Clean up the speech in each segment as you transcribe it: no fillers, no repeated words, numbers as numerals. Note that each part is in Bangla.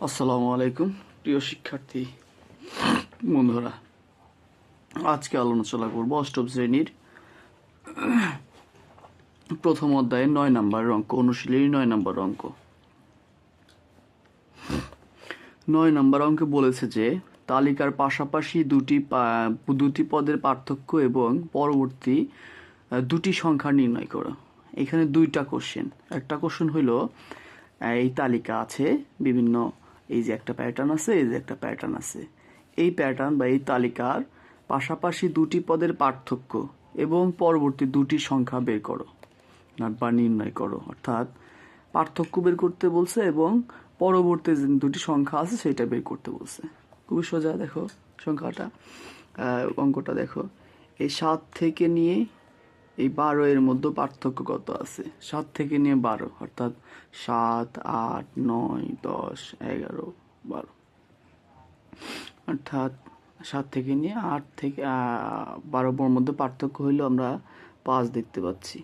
আসসালামু আলাইকুম প্রিয় শিক্ষার্থী বন্ধুরা, আজকে আলোচনা করব অষ্টম শ্রেণীর প্রথম অধ্যায়ের 9 নম্বর অঙ্ক, অনুশীলনী 9 নম্বর অঙ্ক। 9 নম্বর অঙ্কে বলেছে যে তালিকার পাশাপাশি দুটি পদের পার্থক্য এবং পরবর্তী দুটি সংখ্যা নির্ণয় করো। এখানে দুইটা কোশ্চেন। একটা কোশ্চেন হইলো এই তালিকা আছে বিভিন্ন, এই যে একটা প্যাটার্ন আছে, এই যে একটা প্যাটার্ন আছে, এই প্যাটার্ন বা এই তালিকার পাশাপাশি দুটি পদের পার্থক্য এবং পরবর্তী দুটি সংখ্যা বের করো বা নির্ণয় করো। অর্থাৎ পার্থক্য বের করতে বলছে এবং পরবর্তী যে দুটি সংখ্যা আছে সেটা বের করতে বলছে। খুবই সোজা। দেখো সংখ্যাটা, অঙ্কটা দেখো, এই 7 থেকে নিয়ে এই 12 এর মধ্যে পার্থক্য কত আছে? 7 থেকে নিয়ে 12, অর্থাৎ 7, 8, 9, 10, 11, 12, অর্থাৎ 7 থেকে নিয়ে 8 থেকে 12 মধ্যে পার্থক্য হইলো আমরা 5 দেখতে পাচ্ছি।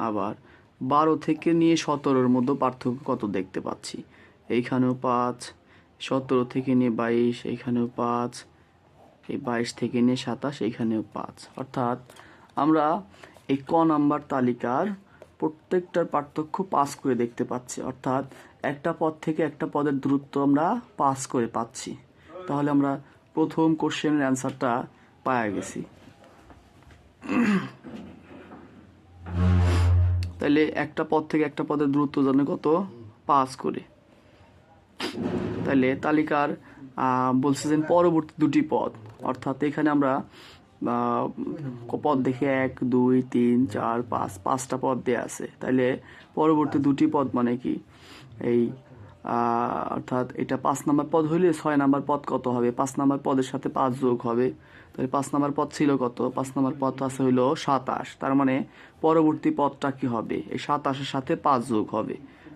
আবার 12 থেকে নিয়ে 17-র মধ্যে পার্থক্য কত দেখতে পাচ্ছি? এইখানেও 5, 17 থেকে নিয়ে 22, এইখানেও 5, এই 22 থেকে নিয়ে 27, এইখানেও 5। অর্থাৎ আমরা এই ক নাম্বার তালিকার প্রত্যেকটার পার্থক্য 5 করে দেখতে পাচ্ছি। অর্থাৎ একটা পদ থেকে একটা পদের দূরত্ব আমরা 5 করে পাচ্ছি। তাহলে আমরা প্রথম কোশ্চেনের অ্যান্সারটা পাওয়া গেছি। তাহলে একটা পদ থেকে একটা পদের দূরত্ব জানে কত? 5 করে। তাহলে তালিকার বলছে যে পরবর্তী দুটি পদ, অর্থাৎ এখানে আমরা পদ দেখে 1, 2, 3, 4, 5, 5টা পদ দেয়া আছে। তাহলে পরবর্তী দুটি পদ মানে কি? এই অর্থাৎ এটা 5 নাম্বার পদ হইলে 6 নাম্বার পদ কত হবে? 5 নাম্বার পদের সাথে 5 যোগ হবে। তাহলে 5 নাম্বার পদ ছিল কত? 5 নাম্বার পদ আছে হইলো 27। তার মানে পরবর্তী পদটা কি হবে? এই 27-এর সাথে 5 যোগ হবে।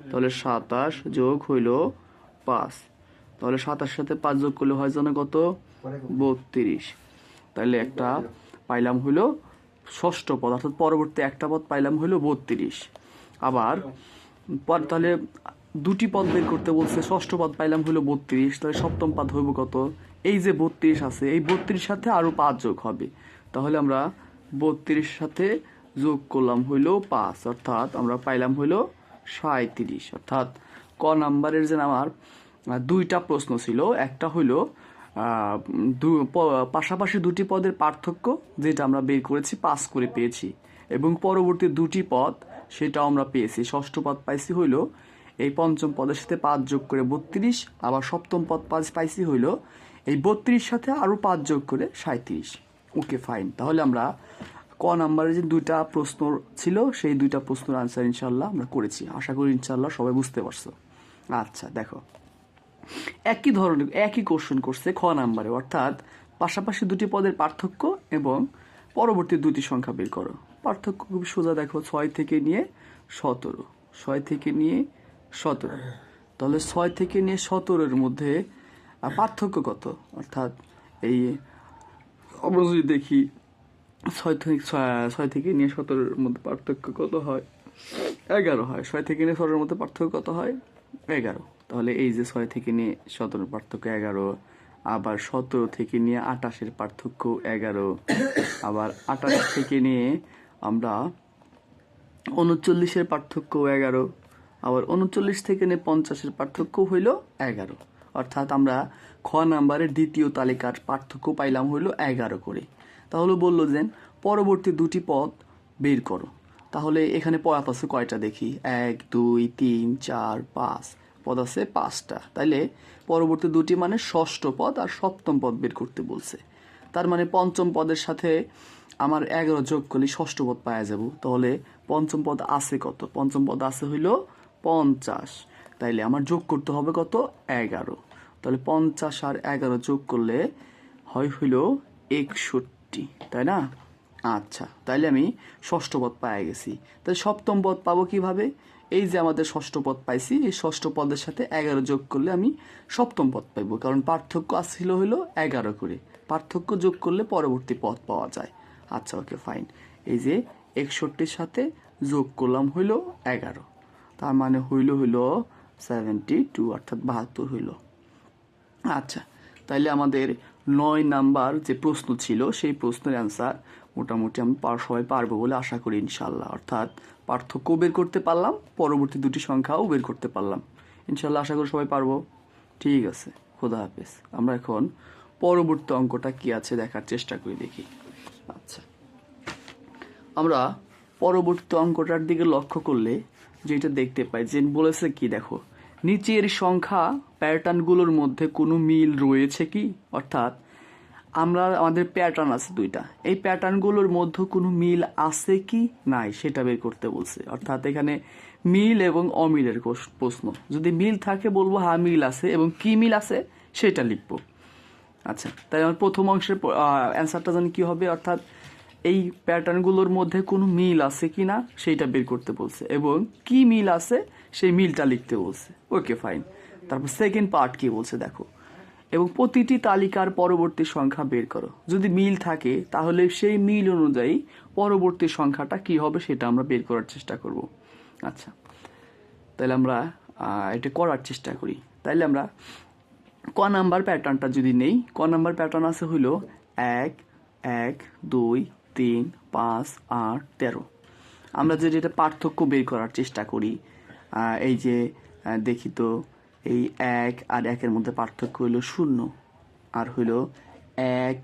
তাহলে 27 যোগ হইলো 5। তাহলে 27-এর সাথে 5 যোগ করলে হয় যেন কত? 32। তাহলে একটা পাইলাম হইলো ষষ্ঠ পদ, অর্থাৎ পরবর্তী একটা পদ পাইলাম হইলো 32। আবার তাহলে দুটি পদ বের করতে বলছে, ষষ্ঠ পদ পাইলাম হইলো 32। তাহলে সপ্তম পদ হইব কত? এই যে 32 আছে, এই 32 সাথে আরো 5 যোগ হবে। তাহলে আমরা 32 সাথে যোগ করলাম হইলো 5, অর্থাৎ আমরা পাইলাম হইলো 37। অর্থাৎ ক নাম্বারের যে আমার দুইটা প্রশ্ন ছিল, একটা হইলো পাশাপাশি দুটি পদের পার্থক্য, যেটা আমরা বের করেছি 5 করে পেয়েছি, এবং পরবর্তী দুটি পদ সেটাও আমরা পেয়েছি। ষষ্ঠ পদ পাইছি হইলো এই পঞ্চম পদের সাথে 5 যোগ করে 32, আবার সপ্তম পদ পাইছি হইলো এই 32 সাথে আরো 5 যোগ করে 37। ওকে, ফাইন। তাহলে আমরা ক নাম্বারে যে দুইটা প্রশ্ন ছিল সেই দুইটা প্রশ্নের আনসার ইনশাল্লাহ আমরা করেছি। আশা করি ইনশাল্লাহ সবাই বুঝতে পারছো। আচ্ছা দেখো, একই ধরনের একই কোশ্চেন করছে খ নাম্বারে, অর্থাৎ পাশাপাশি দুটি পদের পার্থক্য এবং পরবর্তী দুটি সংখ্যা বের করো। পার্থক্য খুব সোজা। দেখো 6 থেকে নিয়ে 17, 6 থেকে নিয়ে 17। তাহলে 6 থেকে নিয়ে 17-এর মধ্যে পার্থক্য কত? অর্থাৎ এই আমরা যদি দেখি 6 থেকে নিয়ে 17-এর মধ্যে পার্থক্য কত হয়? 11 হয়। 6 থেকে নিয়ে 17-এর মধ্যে পার্থক্য কত হয়? 11। তাহলে এই যে 6 থেকে নিয়ে 17 পার্থক্য 11, আবার 17 থেকে নিয়ে 28-এর পার্থক্য 11, আবার 28 থেকে নিয়ে আমরা 39-এর পার্থক্য 11, আবার 39 থেকে নিয়ে 50-এর পার্থক্য হইল 11। অর্থাৎ আমরা খ নাম্বারের দ্বিতীয় তালিকার পার্থক্য পাইলাম হইল 11 করে। তাহলে বললো যে পরবর্তী দুটি পদ বের করো। তাহলে এখানে পদ আছে কয়টা দেখি? 1, 2, 3, 4, 5 পদ আছে 5টা। তাইলে পরবর্তী দুটি মানে ষষ্ঠ পদ আর সপ্তম পদ বের করতে বলছে। তার মানে পঞ্চম পদের সাথে আমার 11 যোগ করলে ষষ্ঠ পদ পাওয়া যাব। তাহলে পঞ্চম পদ আছে কত? পঞ্চম পদ আছে হইল 50। তাইলে আমার যোগ করতে হবে কত? 11। তাহলে 50 আর 11 যোগ করলে হইল 61, তাই না? আচ্ছা, তাইলে আমি ষষ্ঠ পদ পাই গেছি। তাহলে সপ্তম পদ পাবো কিভাবে? এই যে আমাদের ষষ্ঠ পদ পাইছি, এই ষষ্ঠ পদের সাথে 11 যোগ করলে আমি সপ্তম পদ পাইবো, কারণ পার্থক্য আসছিল হইলো 11 করে। পার্থক্য যোগ করলে পরবর্তী পদ পাওয়া যায়। আচ্ছা, ওকে, ফাইন। এই যে 61-র সাথে যোগ করলাম হইলো 11, তার মানে হইল 72, অর্থাৎ 72 হইল। আচ্ছা, তাইলে আমাদের 9 নাম্বার যে প্রশ্ন ছিল সেই প্রশ্নের অ্যান্সার মোটামুটি আমি সবাই পারবো বলে আশা করি ইনশাল্লাহ। অর্থাৎ পার্থক্য বের করতে পারলাম, পরবর্তী দুটি সংখ্যাও বের করতে পারলাম ইনশাল্লাহ। আশা করি সবাই পারবো। ঠিক আছে, খোদা হাফেজ। আমরা এখন পরবর্তী অঙ্কটা কি আছে দেখার চেষ্টা করি, দেখি। আচ্ছা, আমরা পরবর্তী অঙ্কটার দিকে লক্ষ্য করলে যেটা দেখতে পাই যে বলেছে কি, দেখো নিচের সংখ্যা প্যাটার্নগুলোর মধ্যে কোনো মিল রয়েছে কি। অর্থাৎ আমাদের প্যাটার্ন আছে দুইটা, এই প্যাটার্নগুলোর মধ্যে কোনো মিল আছে কি নাই সেটা বের করতে বলছে। অর্থাৎ এখানে মিল এবং অমিলের প্রশ্ন। যদি মিল থাকে বলবো হ্যাঁ মিল আছে, এবং কি মিল আছে সেটা লিখবো। আচ্ছা, তাই আমার প্রথম অংশের অ্যান্সারটা জানি কি হবে, অর্থাৎ এই প্যাটার্নগুলোর মধ্যে কোনো মিল আছে কি না সেইটা বের করতে বলছে, এবং কি মিল আছে সেই মিলটা লিখতে বলছে। Okay fine. তারপর সেকেন্ড পার্ট কি বলছে দেখো, এবং প্রতিটি তালিকার পরবর্তী সংখ্যা বের করো। যদি মিল থাকে তাহলে সেই মিল অনুযায়ী পরবর্তী সংখ্যাটা কি হবে সেটা আমরা বের করার চেষ্টা করব। আচ্ছা, তাহলে আমরা এটা করার চেষ্টা করি। তাইলে আমরা ক নাম্বার প্যাটার্নটা যদি নেই, ক নাম্বার প্যাটার্ন আছে হইল 1 1 2 3 5 8 13। আমরা যে যেটা পার্থক্য বের করার চেষ্টা করি, এই যে দেখি তো, এই 1 আর 1 এর মধ্যে পার্থক্য হইল 0, আর হইল 1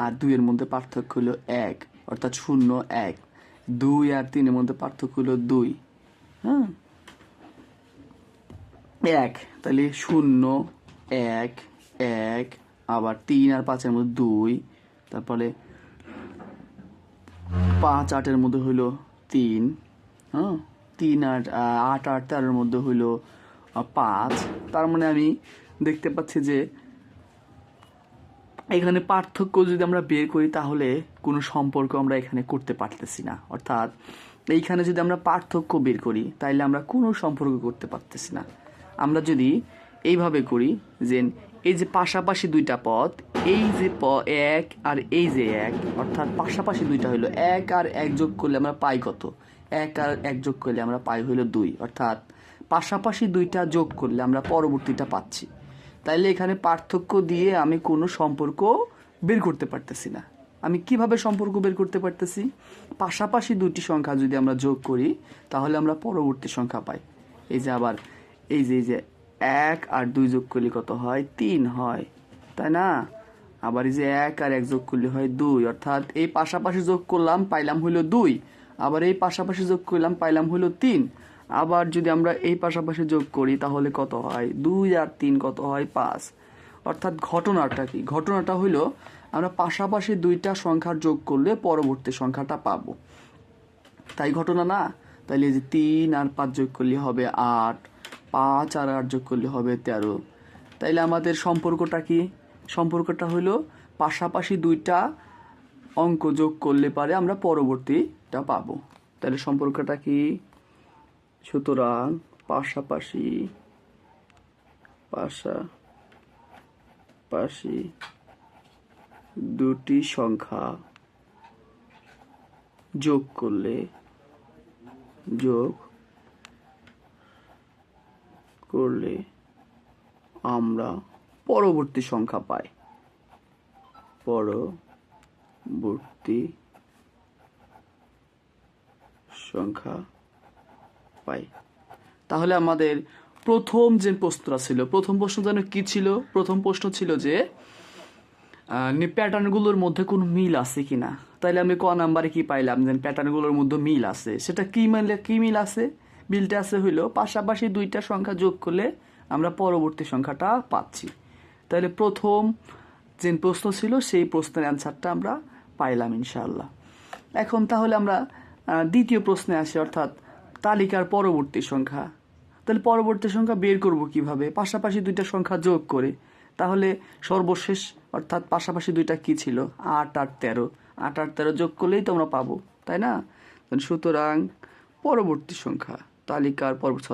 আর 2 এর মধ্যে পার্থক্য হইল 1, অর্থাৎ 0 1। 2 আর 3 এর মধ্যে পার্থক্য হইল 2, হ্যাঁ 1। তাহলে 0 1 1, আবার 3 আর 5 এর মধ্যে 2, তারপরে 5 8 এর মধ্যে হইল 3, হ্যাঁ 3 আর 8 আর 13 মধ্যে হইল 5। তার মানে আমি দেখতে পাচ্ছি যে এখানে পার্থক্য যদি আমরা বের করি তাহলে কোনো সম্পর্ক আমরা এখানে করতে পারতেছি না। অর্থাৎ এইখানে যদি আমরা পার্থক্য বের করি তাইলে আমরা কোনো সম্পর্ক করতে পারতেছি না। আমরা যদি এইভাবে করি যে এই যে পাশাপাশি দুইটা পদ, এই যে 1 আর এই যে 1, অর্থাৎ পাশাপাশি দুইটা হইলো 1 আর 1 যোগ করলে আমরা পাই কত, 1 আর 1 যোগ করলে আমরা পাই হইলো 2। অর্থাৎ পাশাপাশি দুইটা যোগ করলে আমরা পরবর্তীটা পাচ্ছি। তাইলে এখানে পার্থক্য দিয়ে আমি কোনো সম্পর্ক বের করতে পারতেছি না। আমি কিভাবে সম্পর্ক বের করতে পারতেছি, পাশাপাশি দুটি সংখ্যা যদি আমরা যোগ করি তাহলে আমরা পরবর্তী সংখ্যা পাই। এই যে আবার এই যে 1 আর 2 যোগ করলে কত হয়, 3 হয়, তাই না। আবার এই যে 1 আর 1 যোগ করলে হয় 2, অর্থাৎ এই পাশাপাশি যোগ করলাম পাইলাম হইল 2, আবার এই পাশাপাশি যোগ করলাম পাইলাম হইল 3। আবার যদি আমরা এই পাশাপাশি যোগ করি তাহলে কত হয়, 2 আর 3 কত হয় 5। অর্থাৎ ঘটনাটা কি, ঘটনাটা হইল আমরা পাশাপাশি দুইটা সংখ্যার যোগ করলে পরবর্তী সংখ্যাটা পাবো, তাই ঘটনা না। তাইলে এই যে 3 আর 5 যোগ করলে হবে 8, 5 আর 8 যোগ করলে হবে 13। তাইলে আমাদের সম্পর্কটা কি, সম্পর্কটা হইলো পাশাপাশি দুইটা অঙ্ক যোগ করলে পারে আমরা পরবর্তীটা পাবো। তাহলে সম্পর্কটা কি, সুতরাং পাশাপাশি দুটি সংখ্যা যোগ করলে আমরা পরবর্তী সংখ্যা পাই, তাহলে আমাদের প্রথম যে প্রশ্নটা ছিল, প্রথম প্রশ্ন যেন কি ছিল, প্রথম প্রশ্ন ছিল যে প্যাটার্নগুলোর মধ্যে কোনো মিল আছে কিনা। তাইলে আমি ক নাম্বারে কি পাইলাম, যে প্যাটার্নগুলোর মধ্যে মিল আছে। সেটা কি মিল আছে, মিলটা আছে হইলো পাশাপাশি দুইটা সংখ্যা যোগ করলে আমরা পরবর্তী সংখ্যাটা পাচ্ছি। তাহলে প্রথম যে প্রশ্ন ছিল সেই প্রশ্নের অ্যান্সারটা আমরা পাইলাম ইনশাআল্লাহ। এখন তাহলে আমরা দ্বিতীয় প্রশ্নে আসি, অর্থাৎ তালিকার পরবর্তী সংখ্যা। তাহলে পরবর্তী সংখ্যা বের করব কিভাবে, পাশাপাশি দুইটা সংখ্যা যোগ করে। তাহলে সর্বশেষ অর্থাৎ পাশাপাশি দুইটা কি ছিল, 8 আর 13, 8 আর 13 যোগ করলেই তো আমরা পাবো, তাই না। সুতরাং পরবর্তী সংখ্যা, তালিকার পরবর্তী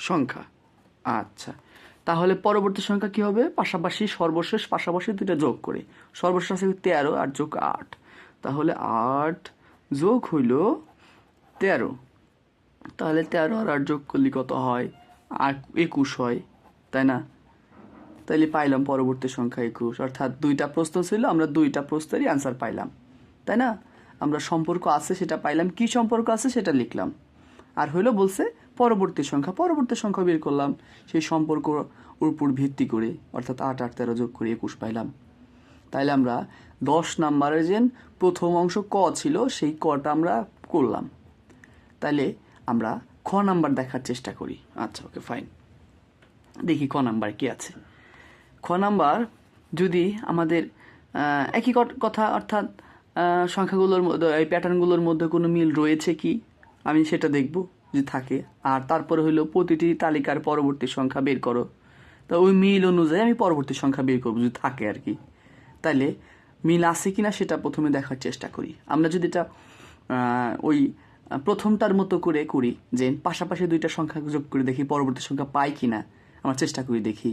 সংখ্যা, আচ্ছা, তাহলে পরবর্তী সংখ্যা কি হবে? পাশাপাশি সর্বশেষ পাশাপাশি দুইটা যোগ করে, সর্বশেষ আছে 13 আর যোগ 8, তাহলে 8 যোগ হইল 13, তাহলে 13 আর 8 যোগ করলে কত হয়? 21 হয়, তাই না? তাইলে পাইলাম পরবর্তী সংখ্যা 21, অর্থাৎ দুইটা প্রশ্ন ছিল, আমরা দুইটা প্রশ্নেরই অ্যান্সার পাইলাম, তাই না? আমরা সম্পর্ক আছে সেটা পাইলাম, কি সম্পর্ক আছে সেটা লিখলাম, আর হইলো বলছে পরবর্তী সংখ্যা বের করলাম সেই সম্পর্ক উপর ভিত্তি করে, অর্থাৎ 8 8 13 যোগ করে 21 পাইলাম। তাইলে আমরা 10 নাম্বারের যে প্রথম অংশ ক ছিল সেই কটা আমরা করলাম। তাইলে আমরা খ নাম্বার দেখার চেষ্টা করি। আচ্ছা, ওকে, ফাইন, দেখি খ নাম্বার কি আছে। খ নাম্বার যদি আমাদের একই কথা, অর্থাৎ সংখ্যাগুলোর মধ্যে এই প্যাটার্নগুলোর মধ্যে কোনো মিল রয়েছে কি আমি সেটা দেখব যে থাকে, আর তারপরে হলো প্রতিটি তালিকার পরবর্তী সংখ্যা বের করো। তো ওই মিল অনুযায়ী আমি পরবর্তী সংখ্যা বের করবো যদি থাকে আর কি। তাইলে মিল আছে কিনা সেটা প্রথমে দেখার চেষ্টা করি। আমরা যদি এটা ওই প্রথমটার মতো করে করি, যে পাশাপাশি দুইটা সংখ্যা যোগ করে দেখি পরবর্তী সংখ্যা পাই কিনা, আমরা চেষ্টা করি দেখি।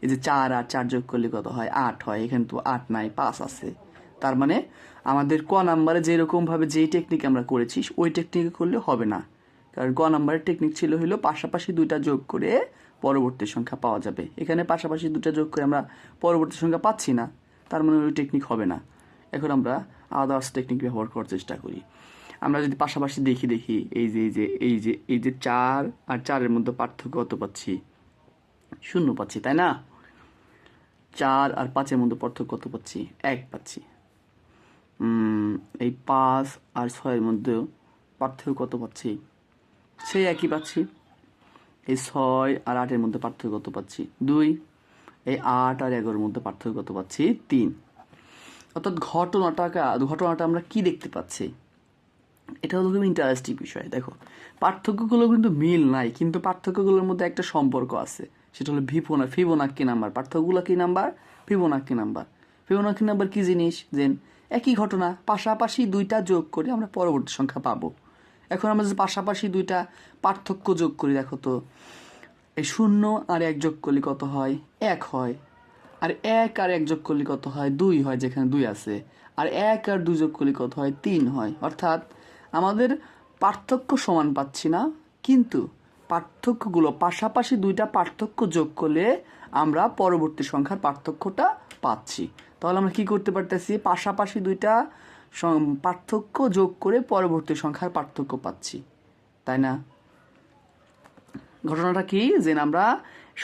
এই যে 4 আর 4 যোগ করলে কত হয়? 8 হয়। এখানে তো 8 নাই, 5 আছে। তার মানে আমাদের ক নাম্বারে যেরকমভাবে যেই টেকনিক আমরা করেছি ওই টেকনিকে করলে হবে না, কারণ ক নাম্বারের টেকনিক ছিল হলো পাশাপাশি দুইটা যোগ করে পরবর্তী সংখ্যা পাওয়া যাবে। এখানে পাশাপাশি দুইটা যোগ করে আমরা পরবর্তী সংখ্যা পাচ্ছি না, তার মানে ওই টেকনিক হবে না। এখন আমরা আদার্স টেকনিক ব্যবহার করার চেষ্টা করি। আমরা যদি পাশাপাশি দেখি এই যে 4 আর 4-এর মধ্যে পার্থক্য কত পাচ্ছি? 0 পাচ্ছি, তাই না? 4 আর 5-এর মধ্যে পার্থক্য কত পাচ্ছি? 1 পাচ্ছি। এই 5 আর 6-এর মধ্যে পার্থক্য কত পাচ্ছি? সেই একই পাচ্ছি। এই 6 আর 8-এর মধ্যে পার্থক্য কত পাচ্ছি? 2। এই 8 আর 11-এর মধ্যে পার্থক্য কত পাচ্ছি? 3। অর্থাৎ ঘটনাটা আমরা কি দেখতে পাচ্ছি? এটা হলো খুব ইন্টারেস্টিং বিষয়। দেখো, পার্থক্যগুলো কিন্তু মিল নাই, কিন্তু পার্থক্যগুলোর মধ্যে একটা সম্পর্ক আছে, সেটা হলো ফিবোনাক্কি নাম্বার। পার্থক্যগুলো কি number? Fibonacci number. Fibonacci number কি জিনিস? যে একই ঘটনা পাশাপাশি দুইটা যোগ করে আমরা পরবর্তী সংখ্যা পাবো। এখন আমরা যে পাশাপাশি দুইটা পার্থক্য যোগ করি, দেখো তো, এই 0 আর 1 যোগ করলে কত হয়? 1 হয়। আর 1 আর 1 যোগ করলে কত হয়? 2 হয়, যেখানে 2 আছে। আর 1 আর 2 যোগ করলে কত হয়? 3 হয়। অর্থাৎ আমাদের পার্থক্য সমান পাচ্ছি না, কিন্তু পার্থক্যগুলো পাশাপাশি দুইটা পার্থক্য যোগ করলে আমরা পরবর্তী সংখ্যার পার্থক্যটা পাচ্ছি। তাহলে আমরা কি করতে পারতেছি? পাশাপাশি দুইটা পার্থক্য যোগ করে পরবর্তী সংখ্যার পার্থক্য পাচ্ছি, তাই না? ঘটনাটা কি? যে আমরা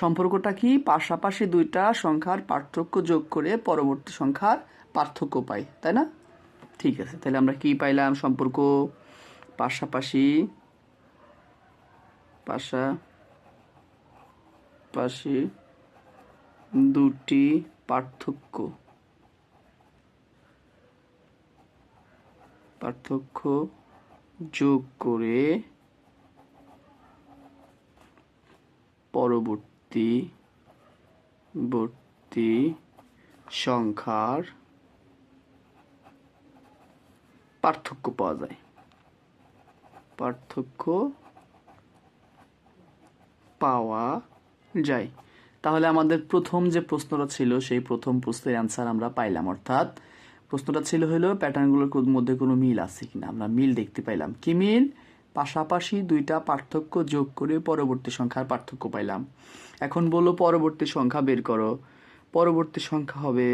সম্পর্কটা কি? পাশাপাশি দুইটা সংখ্যার পার্থক্য যোগ করে পরবর্তী সংখ্যার পার্থক্য পাই, তাই না? ঠিক আছে, তাহলে আমরা কি পাইলাম? সম্পর্ক পাশাপাশি দুটি পার্থক্য যোগ করে পরবর্তী সংখ্যার পার্থক্য পাওয়া যায়। তাহলে আমাদের প্রথম যে প্রশ্নটা ছিল সেই প্রথম প্রশ্নের অ্যান্সার আমরা পাইলাম, অর্থাৎ প্রশ্নটা ছিল হলো প্যাটার্নগুলোর মধ্যে কোনো মিল আছে কিনা। আমরা মিল দেখতে পাইলাম। কি মিল? পাশাপাশি দুইটা পার্থক্য যোগ করে পরবর্তী সংখ্যার পার্থক্য পাইলাম। এখন বললো পরবর্তী সংখ্যা বের করো। পরবর্তী সংখ্যা হবে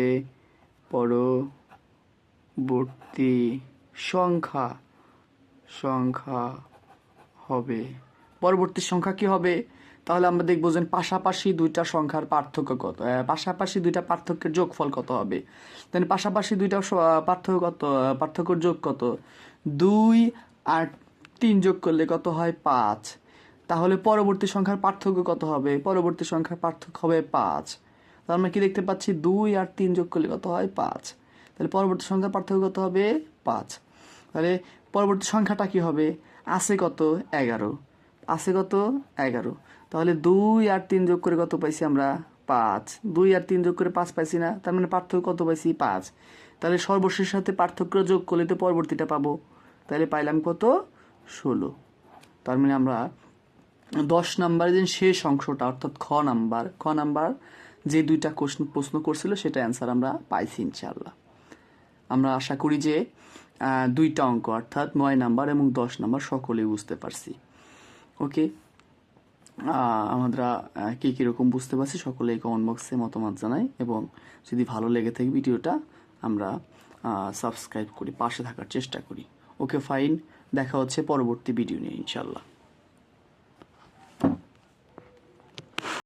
পরবর্তী সংখ্যা কি হবে? তাহলে আমরা দেখবো যে পাশাপাশি দুইটা সংখ্যার পার্থক্য কত, পাশাপাশি দুইটা পার্থক্যের যোগফল কত হবে। দেন পাশাপাশি দুইটা পার্থক্যের যোগ কত? 2 আর 3 যোগ করলে কত হয়? 5। তাহলে পরবর্তী সংখ্যার পার্থক্য কত হবে? পরবর্তী সংখ্যার পার্থক্য হবে 5। তাহলে আমরা কি দেখতে পাচ্ছি? 2 আর 3 যোগ করলে কত হয়? 5। তাহলে পরবর্তী সংখ্যার পার্থক্য কত হবে? 5। তাহলে পরবর্তী সংখ্যাটা কি হবে? আছে কত? 11। আছে কত? 11। তাহলে 2 আর 3 যোগ করে কত পাইছি আমরা? 5। 2 আর 3 যোগ করে 5 পাইছি না? তার মানে পার্থক্য কত পাইছি? 5। তাহলে সর্বশেষের সাথে পার্থক্য যোগ করলে তো পরবর্তীটা পাবো। তাহলে পাইলাম কত? 16। তার মানে আমরা 10 নাম্বারের যে শেষ অংশটা অর্থাৎ খ নাম্বার যে দুইটা প্রশ্ন করছিল সেটা অ্যান্সার আমরা পাইছি ইনশাআল্লাহ। আমরা আশা করি যে দুইটা অঙ্ক অর্থাৎ 9 নাম্বার এবং 10 নাম্বার সকলেই বুঝতে পারছি। ওকে, আমরা কে কীরকম বুঝতে পারছি সকলেই কমেন্ট বক্সে মতামত জানাই, এবং যদি ভালো লেগে থাকে ভিডিওটা আমরা সাবস্ক্রাইব করি, পাশে থাকার চেষ্টা করি। ওকে ফাইন, দেখা হচ্ছে পরবর্তী ভিডিও নিয়ে ইনশাল্লাহ।